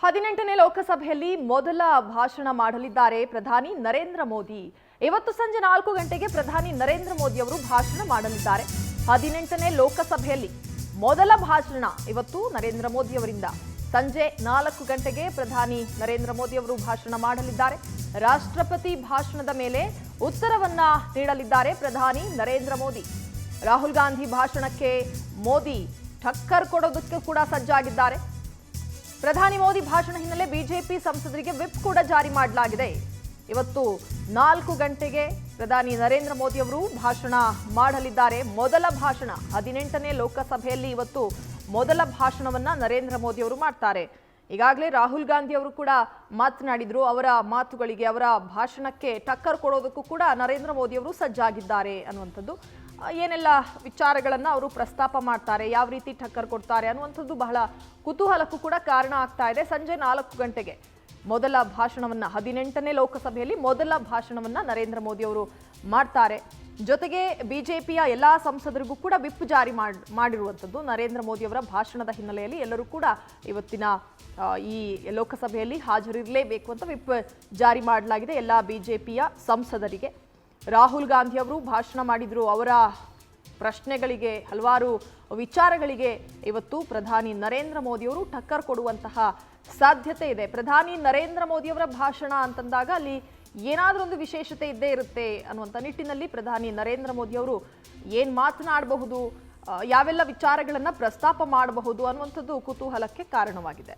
18ನೇ ಲೋಕಸಭೆಯಲ್ಲಿ ಮೊದಲ ಭಾಷಣ ಮಾಡಲಿದ್ದಾರೆ ಪ್ರಧಾನಿ ನರೇಂದ್ರ ಮೋದಿ. ಇವತ್ತು ಸಂಜೆ 4 ಗಂಟೆಗೆ ಪ್ರಧಾನಿ ನರೇಂದ್ರ ಮೋದಿ ಅವರು ಭಾಷಣ ಮಾಡಲಿದ್ದಾರೆ. 18ನೇ ಲೋಕಸಭೆಯಲ್ಲಿ ಮೊದಲ ಭಾಷಣ ಇವತ್ತು ನರೇಂದ್ರ ಮೋದಿ ಅವರಿಂದ. ಸಂಜೆ 4 ಗಂಟೆಗೆ ಪ್ರಧಾನಿ ನರೇಂದ್ರ ಮೋದಿ ಅವರು ಭಾಷಣ ಮಾಡಲಿದ್ದಾರೆ. ರಾಷ್ಟ್ರಪತಿ ಭಾಷಣದ ಮೇಲೆ ಉತ್ತರವನ್ನ ನೀಡಲಿದ್ದಾರೆ ಪ್ರಧಾನಿ ನರೇಂದ್ರ ಮೋದಿ. ರಾಹುಲ್ ಗಾಂಧಿ ಭಾಷಣಕ್ಕೆ ಮೋದಿ ಟಕ್ಕರ್ ಕೊಡೋದಕ್ಕೆ ಕೂಡ ಸಜ್ಜಾಗಿದ್ದಾರೆ. ಪ್ರಧಾನಿ ಮೋದಿ ಭಾಷಣ ಹಿನ್ನೆಲೆ ಬಿಜೆಪಿ ಸಂಸದರಿಗೆ ವಿಪ್ ಕೂಡ ಜಾರಿ ಮಾಡಲಾಗಿದೆ. ಇವತ್ತು 4 ಗಂಟೆಗೆ ಪ್ರಧಾನಿ ನರೇಂದ್ರ ಮೋದಿ ಅವರು ಭಾಷಣ ಮಾಡಲಿದ್ದಾರೆ. ಮೊದಲ ಭಾಷಣ 18ನೇ ಲೋಕಸಭೆಯಲ್ಲಿ ಇವತ್ತು ಮೊದಲ ಭಾಷಣವನ್ನ ನರೇಂದ್ರ ಮೋದಿ ಅವರು ಮಾಡ್ತಾರೆ. ಈಗಾಗಲೇ ರಾಹುಲ್ ಗಾಂಧಿ ಅವರು ಕೂಡ ಮಾತನಾಡಿದ್ರು. ಅವರ ಮಾತುಗಳಿಗೆ, ಅವರ ಭಾಷಣಕ್ಕೆ ಟಕ್ಕರ್ ಕೊಡೋದಕ್ಕೂ ಕೂಡ ನರೇಂದ್ರ ಮೋದಿ ಅವರು ಸಜ್ಜಾಗಿದ್ದಾರೆ ಅನ್ನುವಂಥದ್ದು. ಏನೆಲ್ಲ ವಿಚಾರಗಳನ್ನು ಅವರು ಪ್ರಸ್ತಾಪ ಮಾಡ್ತಾರೆ, ಯಾವ ರೀತಿ ಟಕ್ಕರ್ ಕೊಡ್ತಾರೆ ಅನ್ನುವಂಥದ್ದು ಬಹಳ ಕುತೂಹಲಕ್ಕೂ ಕೂಡ ಕಾರಣ ಆಗ್ತಾ ಇದೆ. ಸಂಜೆ 4 ಗಂಟೆಗೆ ಮೊದಲ ಭಾಷಣವನ್ನ 18ನೇ ಲೋಕಸಭೆಯಲ್ಲಿ ಮೊದಲ ಭಾಷಣವನ್ನ ನರೇಂದ್ರ ಮೋದಿ ಅವರು ಮಾಡ್ತಾರೆ. ಜೊತೆಗೆ ಬಿಜೆಪಿಯ ಎಲ್ಲಾ ಸಂಸದರಿಗೂ ಕೂಡ ವಿಪ್ ಜಾರಿ ಮಾಡಿರುವಂಥದ್ದು. ನರೇಂದ್ರ ಮೋದಿ ಅವರ ಭಾಷಣದ ಹಿನ್ನೆಲೆಯಲ್ಲಿ ಎಲ್ಲರೂ ಕೂಡ ಇವತ್ತಿನ ಈ ಲೋಕಸಭೆಯಲ್ಲಿ ಹಾಜರಿರಲೇಬೇಕು ಅಂತ ವಿಪ್ ಜಾರಿ ಮಾಡಲಾಗಿದೆ ಎಲ್ಲ ಬಿಜೆಪಿಯ ಸಂಸದರಿಗೆ. ರಾಹುಲ್ ಗಾಂಧಿ ಅವರು ಭಾಷಣ ಮಾಡಿದ್ರು. ಅವರ ಪ್ರಶ್ನೆಗಳಿಗೆ, ಹಲವಾರು ವಿಚಾರಗಳಿಗೆ ಇವತ್ತು ಪ್ರಧಾನಿ ನರೇಂದ್ರ ಮೋದಿ ಅವರು ಟಕ್ಕರ್ ಕೊಡುವಂತಹ ಸಾಧ್ಯತೆ ಇದೆ. ಪ್ರಧಾನಿ ನರೇಂದ್ರ ಮೋದಿ ಅವರ ಭಾಷಣ ಅಂತಂದಾಗ ಅಲ್ಲಿ ಏನಾದರೂ ಒಂದು ವಿಶೇಷತೆ ಇದ್ದೇ ಇರುತ್ತೆ ಅನ್ನುವಂಥ ನಿಟ್ಟಿನಲ್ಲಿ ಪ್ರಧಾನಿ ನರೇಂದ್ರ ಮೋದಿ ಅವರು ಏನು ಮಾತನಾಡಬಹುದು, ಯಾವೆಲ್ಲ ವಿಚಾರಗಳನ್ನು ಪ್ರಸ್ತಾಪ ಮಾಡಬಹುದು ಅನ್ನುವಂಥದ್ದು ಕುತೂಹಲಕ್ಕೆ ಕಾರಣವಾಗಿದೆ.